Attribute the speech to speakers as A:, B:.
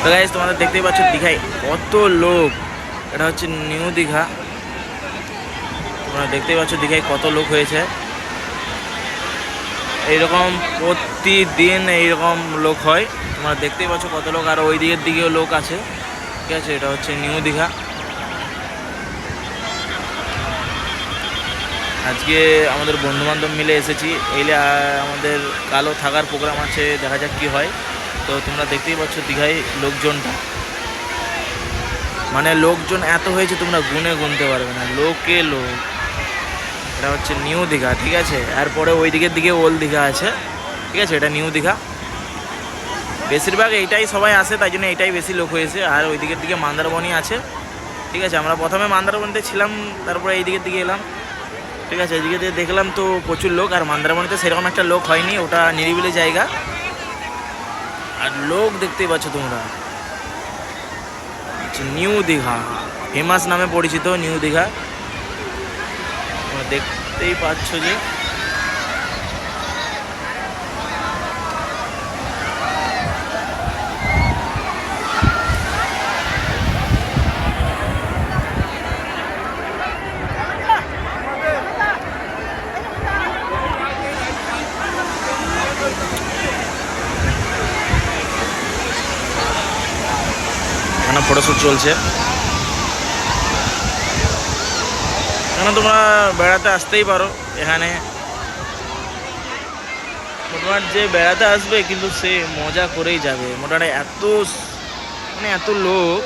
A: তো গাইস তোমাদের দেখতেই পাচ্ছ দীঘায় কত লোক। এটা হচ্ছে নিউ দীঘা। তোমরা দেখতেই পাচ্ছ দীঘায় কত লোক হয়েছে। এইরকম প্রতিদিন এইরকম লোক হয়। তোমরা দেখতেই পাচ্ছ কত লোক, আর ওই দিকের দিকেও লোক আছে। ঠিক আছে, এটা হচ্ছে নিউ দীঘা। আজকে আমাদের বন্ধুবান্ধব মিলে এসেছি। এইলে আমাদের কালো থাকার প্রোগ্রাম আছে, দেখা যাক কি হয়। তো তোমরা দেখতেই পাচ্ছ দীঘায় লোকজনটা, মানে লোকজন এত হয়েছে তোমরা গুনতে পারবে না, লোকে লোক। এটা হচ্ছে নিউ দীঘা। ঠিক আছে, এরপরে ওই দিকের দিকে ওল্ড দীঘা আছে। ঠিক আছে, এটা নিউ দীঘা। বেশিরভাগ এইটাই সবাই আসে, তাই জন্য এইটাই বেশি লোক হয়েছে। আর ওই দিকের দিকে মন্দারমণি আছে। ঠিক আছে, আমরা প্রথমে মন্দারমণিতে ছিলাম, তারপরে এই দিকের দিকে এলাম। ঠিক আছে, এদিকে দিয়ে দেখলাম তো প্রচুর লোক। আর মন্দারমণিতে সেরকম একটা লোক হয়নি, ওটা নিরিবিলি জায়গা। আর লোক দেখতেই পাচ্ছ তোমরা। নিউ দীঘা ফেমাস নামে পরিচিত নিউ দীঘা। তোমরা দেখতেই পাচ্ছ যে এখানে ফটোশ্যুট চলছে। এখানে তোমরা বেড়াতে আসতেই পারো। এখানে মোটামুটি যে বেড়াতে আসবে কিন্তু সে মজা করেই যাবে। মোটামুটি এত মানে এত লোক